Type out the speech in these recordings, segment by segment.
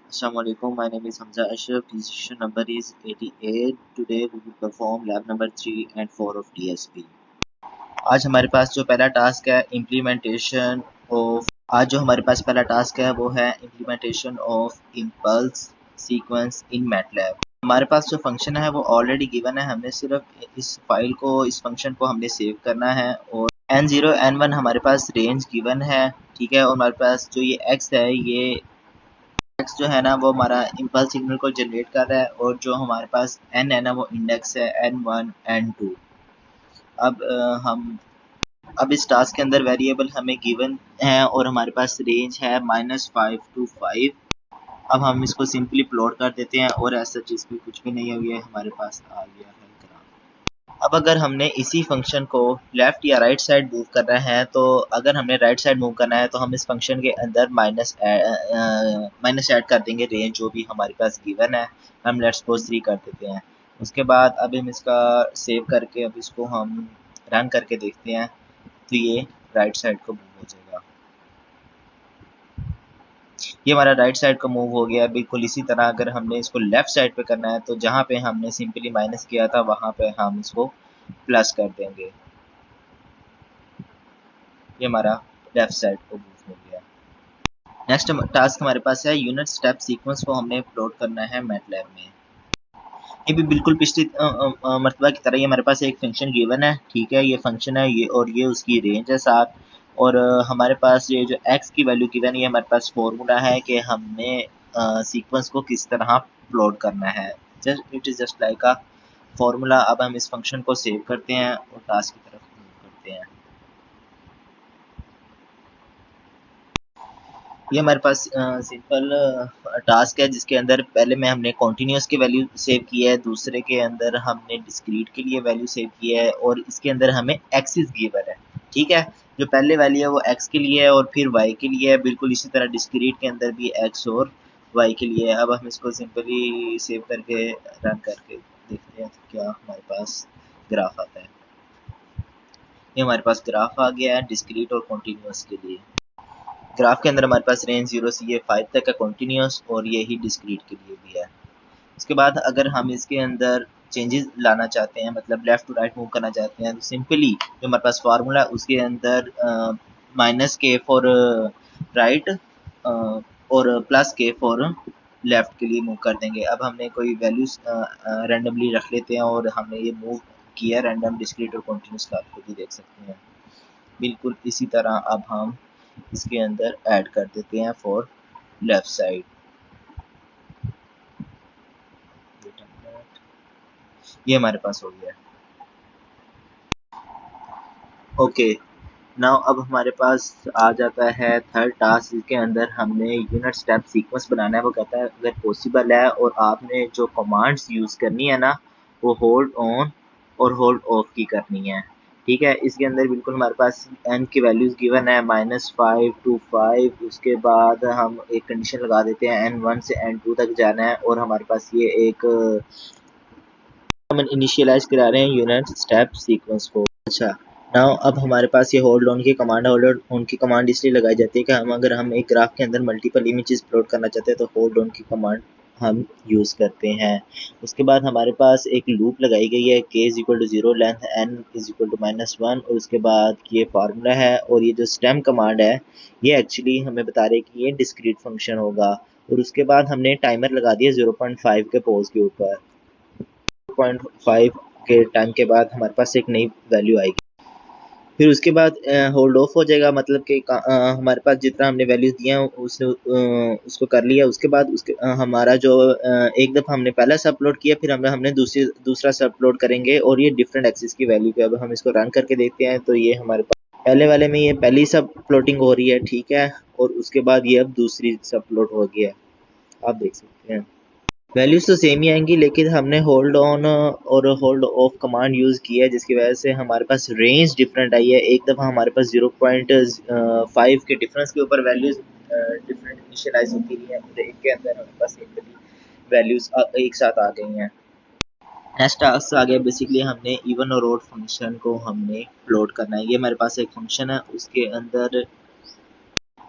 Assalamualaikum, my name is Hamza Ashraf. Decision number is 88. Today we will perform lab number 3 and 4 of DSP. आज हमारे पास जो पहला task है implementation of आज जो हमारे पास पहला टास्क है वो है implementation of impulse sequence in MATLAB. हमारे पास जो फंक्शन है वो ऑलरेडी गिवन है, हमने सिर्फ इस फंक्शन को हमने सेव करना है और n0 n1 हमारे पास रेंज गिवन है, ठीक है। और हमारे पास जो ये x है, ये x जो है ना वो हमारा इम्पल्स सिग्नल को जनरेट कर रहा है और जो हमारे पास n है ना वो इंडेक्स है n1 n2। अब हम अब इस टास्क के अंदर वेरिएबल हमें गिवन है और हमारे पास रेंज है -5 to 5। अब हम इसको सिंपली प्लॉट कर देते हैं और ऐसा चीज़ भी कुछ भी नहीं हुई है, हमारे पास आ गया है ग्राफ। अब अगर हमने इसी फंक्शन को लेफ्ट या राइट साइड मूव करना है, तो अगर हमने राइट साइड मूव करना है तो हम इस फंक्शन के अंदर माइनस ऐड कर देंगे रेंज जो भी हमारे पास गिवन है। हम लेट्स सपोज 3 कर देते हैं। उसके बाद अब हम इसका सेव करके अब इसको हम रन करके देखते हैं तो ये राइट साइड को मूव हो जाएगा। ये हमारा राइट साइड का मूव हो गया। बिल्कुल इसी तरह अगर हमने इसको लेफ्ट साइड पे करना है तो जहाँ पे हमने सिंपली माइनस किया था वहाँ पे हम इसको प्लस कर देंगे। ये हमारा लेफ्ट साइड को मूव हो गया। नेक्स्ट टास्क हमारे पास है यूनिट स्टेप सीक्वेंस को हमने प्लॉट करना है मैटलैब में। ये भी बिल्कुल पिछली मरतबा की तरह ही हमारे पास एक फंक्शन गिवन है, ठीक है। ये फंक्शन है ये और ये उसकी रेंज है 7 और हमारे पास ये जो x की वैल्यू गिवन है, ये हमारे पास फॉर्मूला है कि हमने सीक्वेंस को किस तरह प्लॉट करना है। It is just like a formula. अब हम इस फंक्शन को सेव करते हैं और टास्क की तरफ मूव करते हैं। ये हमारे पास सिंपल टास्क है जिसके अंदर पहले में हमने कॉन्टीन्यूस की वैल्यू सेव की है, दूसरे के अंदर हमने डिस्क्रीट के लिए वैल्यू सेव की है और इसके अंदर हमें एक्सिस गिवन है, ठीक है। जो पहले वैल्यू है वो एक्स के लिए है और फिर वाई के लिए है। बिल्कुल इसी तरह डिस्क्रीट के अंदर भी एक्स और वाई के लिए है। अब हम इसको सिंपली सेव करके रन करके देखते हैं तो क्या हमारे पास ग्राफ आता है। ये हमारे पास ग्राफ आ गया है डिस्क्रीट और कॉन्टीन्यूस के लिए। ग्राफ के अंदर हमारे पास रेंज 0 से ये 5 तक है कॉन्टीन्यूस और ये ही डिस्क्रीट के लिए भी है। उसके बाद अगर हम इसके अंदर चेंजेस लाना चाहते हैं, मतलब लेफ्ट टू राइट मूव करना चाहते हैं, तो सिंपली जो हमारे पास फार्मूला है उसके अंदर -k फॉर राइट और +k फॉर लेफ्ट के लिए मूव कर देंगे। अब हमने कोई वैल्यूज रैंडमली रख लेते हैं और हमने ये मूव किया रैंडम डिस्क्रीट और कॉन्टीन्यूस का, आप खुद ही देख सकते हैं। बिल्कुल इसी तरह अब हम इसके अंदर ऐड कर देते हैं फॉर लेफ्ट साइड। ये हमारे पास हो गया। ओके, नाउ अब हमारे पास आ जाता है थर्ड टास्क जिसके अंदर हमने यूनिट स्टेप सीक्वेंस बनाना है। वो कहता है अगर पॉसिबल है और आपने जो कमांड्स यूज़ करनी है ना वो होल्ड ऑन और होल्ड ऑफ की करनी है, ठीक है। इसके अंदर बिल्कुल हमारे पास n की वैल्यूज़ गिवन है -5 to 5। उसके बाद हम एक कंडीशन लगा देते हैं n1 से n2 तक जाना है और हमारे पास ये एक हम इनिशियलाइज करा रहे हैं यूनिट स्टेप सीक्वेंस को। अच्छा, नाउ अब हमारे पास ये होल्ड ऑन की कमांड है। होल्ड ऑन की कमांड इसलिए लगाई जाती है कि अगर हम एक ग्राफ के अंदर मल्टीपल इमेजेस प्लॉट करना चाहते हैं तो होल्ड ऑन की कमांड हम यूज़ करते हैं। उसके बाद हमारे पास एक लूप लगाई गई है k = 0 लेंथ n = -1 और उसके बाद ये फार्मूला है और ये जो स्टेम कमांड है ये एक्चुअली हमें बता रहे हैं कि ये डिस्क्रीट फंक्शन होगा। और उसके बाद हमने टाइमर लगा दिया 0.5 के पोज के ऊपर। 0.5 के टाइम के बाद हमारे पास एक नई वैल्यू आएगी। फिर उसके बाद होल्ड ऑफ हो जाएगा, मतलब कि हमारे पास जितना हमने वैल्यूज दिया है उसको कर लिया। उसके बाद हमारा जो एक दफ़ा हमने पहला सब अपलोड किया फिर हमने दूसरा सब अपलोड करेंगे और ये डिफरेंट एक्सिस की वैल्यू पे। अब हम इसको रन करके देखते हैं तो ये हमारे पास पहले वाले में ये पहली सब प्लॉटिंग हो रही है, ठीक है। और उसके बाद ये अब दूसरी सब प्लॉट हो गया, आप देख सकते हैं। वैल्यूज तो सेम ही आएंगी लेकिन हमने होल्ड ऑन और होल्ड ऑफ कमांड यूज़ की है जिसकी वजह से हमारे पास रेंज डिफरेंट आई है। एक दफ़ा हमारे पास 0.5 के डिफरेंस के ऊपर वैल्यूज डिफरेंट इनिशियलाइज होती रही है और एक के अंदर हमारे पास एक वैल्यूज एक साथ आ गई हैं। नेक्स्ट टास्क आ गया, बेसिकली हमने इवन और ऑड फंक्शन को हमने प्लॉट करना है। ये हमारे पास एक फंक्शन है उसके अंदर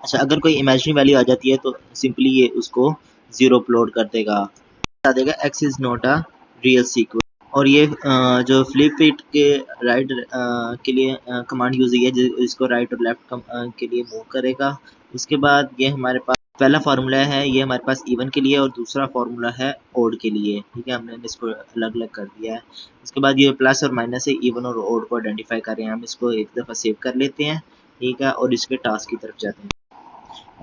अच्छा अगर कोई इमेजिनरी वैल्यू आ जाती है तो सिंपली ये उसको 0 प्लॉट कर देगा, बता देगा x is not a real sequence. और ये जो फ्लिप इट के राइट के लिए कमांड यूज हुई है, जिसको राइट और लेफ्ट के लिए मूव करेगा। उसके बाद ये हमारे पास पहला फार्मूला है, ये हमारे पास इवन के लिए, और दूसरा फार्मूला है ओड के लिए। ठीक है, हमने इसको अलग अलग कर दिया है। उसके बाद ये प्लस और माइनस है, इवन और ओड को आइडेंटिफाई कर रहे हैं। हम इसको एक दफ़ा सेव कर लेते हैं। ठीक है, और इसके टास्क की तरफ जाते हैं।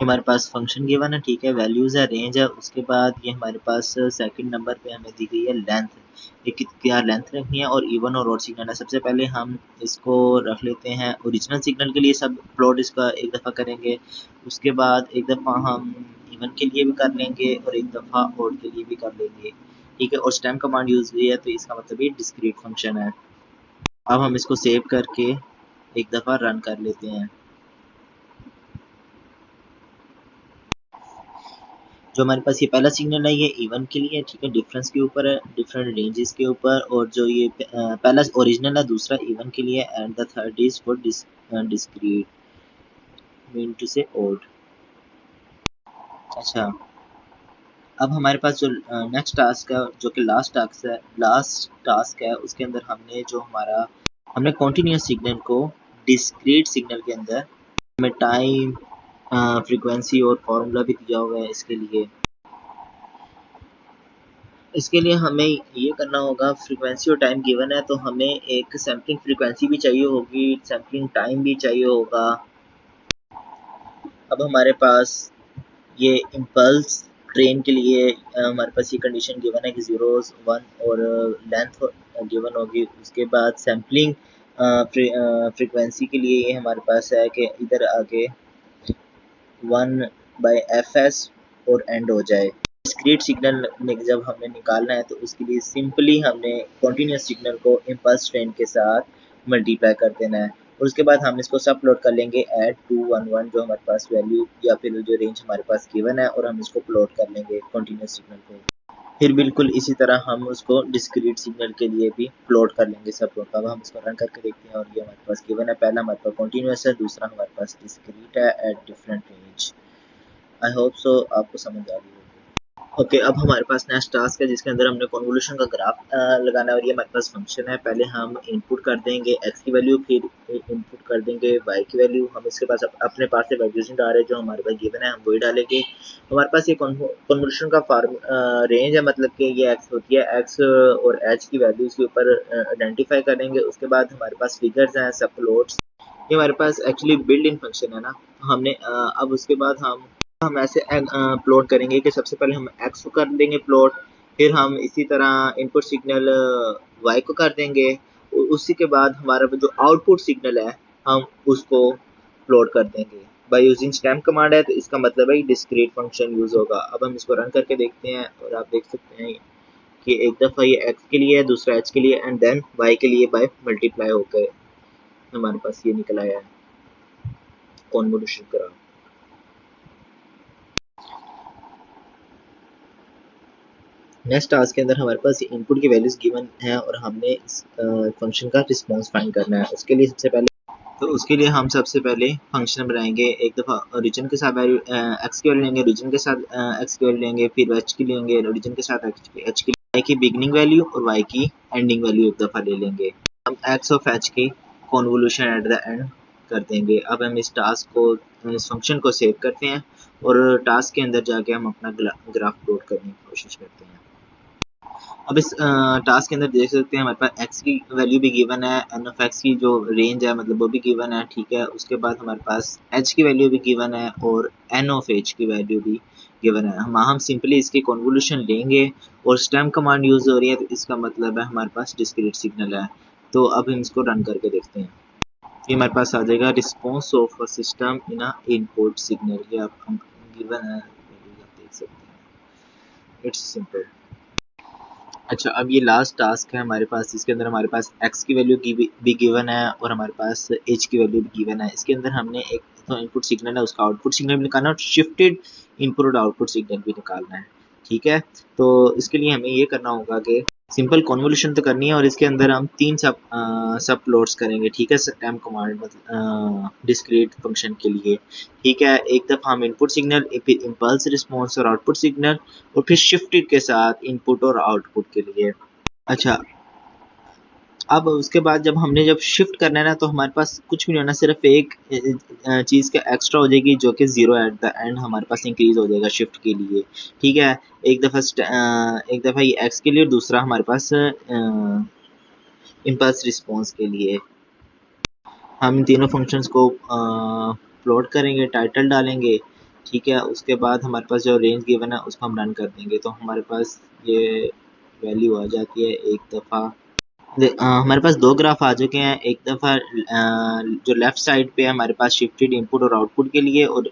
हमारे पास फंक्शन गिवन है, ठीक है, वैल्यूज़ है, रेंज है। उसके बाद ये हमारे पास सेकंड नंबर पे हमें दी गई है लेंथ, ये क्या लेंथ रखनी है, और इवन और ऑड सिग्नल है। सबसे पहले हम इसको रख लेते हैं ओरिजिनल सिग्नल के लिए, सब प्लॉट इसका एक दफ़ा करेंगे। उसके बाद एक दफ़ा हम इवन के लिए भी कर लेंगे, और एक दफ़ा ऑड के लिए भी कर लेंगे। ठीक है, और स्टैम्प कमांड यूज़ हुई है, तो इसका मतलब ये डिस्क्रीट फंक्शन है। अब हम इसको सेव करके एक दफ़ा रन कर लेते हैं। जो हमारे पास ये पहला सिग्नल है, ये इवन के लिए है। ठीक है, डिफरेंस के ऊपर है, डिफरेंट रेंजेस के ऊपर। और जो ये पहला ओरिजिनल है, दूसरा इवन के लिए, and the third is for discrete, mean to say odd. अच्छा, अब हमारे पास जो नेक्स्ट टास्क है, जो कि लास्ट टास्क है, उसके अंदर हमने कॉन्टिन्यूस सिग्नल को डिस्क्रीट सिग्नल के अंदर हमें टाइम, फ्रीक्वेंसी और फॉर्मूला भी दिया हुआ है इसके लिए। इसके लिए हमें ये करना होगा, फ्रीक्वेंसी और टाइम गिवन है, तो हमें एक सैम्पलिंग फ्रीक्वेंसी भी चाहिए होगी, सैम्पलिंग टाइम भी चाहिए होगा। अब हमारे पास ये इम्पल्स ट्रेन के लिए हमारे पास ये कंडीशन गिवन है कि 0, 1 और लेंथ गिवन होगी। उसके बाद सैम्पलिंग फ्रीक्वेंसी के लिए ये हमारे पास है कि इधर आगे 1/fs और एंड हो जाए। डिस्क्रीट सिग्नल जब हमें निकालना है, तो उसके लिए सिंपली हमने कॉन्टिन्यूस सिग्नल को इम्पल्स ट्रेन के साथ मल्टीप्लाई कर देना है। और उसके बाद हम इसको सब प्लॉट कर लेंगे एट 211, जो हमारे पास वैल्यू या फिर जो रेंज हमारे पास गिवन है, और हम इसको प्लॉट कर लेंगे कॉन्टिन्यूस सिग्नल को। फिर बिल्कुल इसी तरह हम उसको डिस्क्रीट सिग्नल के लिए भी प्लॉट कर लेंगे सब प्लॉट। अब हम इसको रन करके देखते हैं, और ये हमारे पास गिवन है, पहला हमारे पास कॉन्टिन्यूस है, दूसरा हमारे पास डिस्क्रीट है at different range. I hope so आपको समझ आ गई होगी। ओके, अब हमारे पास नेक्स्ट टास्क है, जिसके अंदर हमने कन्वोल्यूशन का ग्राफ लगाना है। और ये हमारे पास फंक्शन है। पहले हम इनपुट कर देंगे x की वैल्यू, फिर इनपुट कर देंगे y की वैल्यू। हम इसके पास अपने पास से वैल्यूज नहीं डाल रहे, जो हमारे पास गिवन है हम वही डालेंगे। हमारे पास ये कन्वोल्यूशन का रेंज है, मतलब कि ये x होती है, x और h की वैल्यूज के ऊपर आइडेंटिफाई करेंगे। उसके बाद हमारे पास फिगर्स हैं, सब प्लॉट्स। ये हमारे पास एक्चुअली बिल्ट इन फंक्शन है ना, हमने अब उसके बाद हम ऐसे प्लॉट करेंगे कि सबसे पहले हम x को कर देंगे प्लॉट, फिर हम इसी तरह इनपुट सिग्नल y को कर देंगे। उसी के बाद हमारा जो आउटपुट सिग्नल है, हम उसको प्लॉट कर देंगे। बाय यूजिंग स्टैम्प कमांड है, तो इसका मतलब है डिस्क्रीट फंक्शन यूज होगा। अब हम इसको रन करके देखते हैं, और आप देख सकते हैं कि एक दफ़ा ये x के लिए है, दूसरा h के लिए, एंड देन y के लिए बाय मल्टीप्लाई होकर हमारे पास ये निकल आया है कॉन्वोल्यूशन ग्राफ। नेक्स्ट टास्क के अंदर हमारे पास इनपुट की वैल्यूज गिवन है, और हमने इस फंक्शन का रिस्पॉन्स फाइंड करना है। उसके लिए हम सबसे पहले फंक्शन बनाएंगे। एक दफ़ा ओरिजिन के साथ वैल्यू एक्स की वैल्यू लेंगे, ओरिजिन के साथ एक्स की वैल्यू लेंगे, फिर एच की लेंगे, ओरिजिन के साथ एच की, वाई की बिगनिंग वैल्यू और वाई की एंडिंग वैल्यू एक दफ़ा ले लेंगे। हम एक्स ऑफ एच की कॉन्वोल्यूशन एट द एंड कर देंगे। अब हम इस फंक्शन को सेव करते हैं, और टास्क के अंदर जाके हम अपना ग्राफ प्लॉट करने की कोशिश करते हैं। अब इस टास्क के अंदर देख सकते हैं हमारे पास x की वैल्यू भी गिवन है, n ऑफ x की जो रेंज है मतलब वो भी गिवन है। ठीक है, उसके बाद हमारे पास h की वैल्यू भी गिवन है, और n ऑफ h की वैल्यू भी गिवन है। हम सिंपली इसकी कन्वोल्यूशन लेंगे, और स्टैम्प कमांड यूज हो रही है, तो इसका मतलब है हमारे पास डिस्क्रीट सिग्नल है। तो अब हम इसको रन करके देखते हैं। ये हमारे पास आ जाएगा response of a system in a input signal. ये आप गिवन है, आप देख सकते हैं, इट्स सिंपल। अच्छा, अब ये लास्ट टास्क है हमारे पास, जिसके अंदर हमारे पास x की वैल्यू भी गिवन है, और हमारे पास h की वैल्यू भी गिवन है। इसके अंदर हमने एक तो इनपुट सिग्नल है, उसका आउटपुट सिग्नल भी निकालना है, और शिफ्टेड इनपुट और आउटपुट सिग्नल भी निकालना है। ठीक है, तो इसके लिए हमें ये करना होगा कि सिंपल कॉन्वोल्यूशन तो करनी है और इसके अंदर हम 3 सब प्लॉट्स करेंगे, ठीक है, टाइम कमांड मतलब डिस्क्रीट फंक्शन के लिए, ठीक है। एक दफ़ा हम इनपुट सिग्नल, फिर इम्पल्स रिस्पॉन्स और आउटपुट सिग्नल, और फिर शिफ्टेड के साथ इनपुट और आउटपुट के लिए। अच्छा, अब उसके बाद जब शिफ्ट करना है ना, तो हमारे पास कुछ भी नहीं होना, सिर्फ एक चीज़ का एक्स्ट्रा हो जाएगी, जो कि 0 एट द एंड हमारे पास इंक्रीज हो जाएगा शिफ्ट के लिए, ठीक है। एक दफ़ा ये एक्स के लिए और दूसरा हमारे पास इम्पल्स रिस्पॉन्स के लिए। हम इन तीनों फंक्शंस को प्लॉट करेंगे, टाइटल डालेंगे, ठीक है। उसके बाद हमारे पास जो रेंज गिवन है उसको हम रन कर देंगे, तो हमारे पास ये वैल्यू आ जाती है। एक दफ़ा हमारे पास 2 ग्राफ आ चुके हैं। एक दफ़ा जो लेफ्ट साइड पे है हमारे पास शिफ्टेड इनपुट और आउटपुट के लिए, और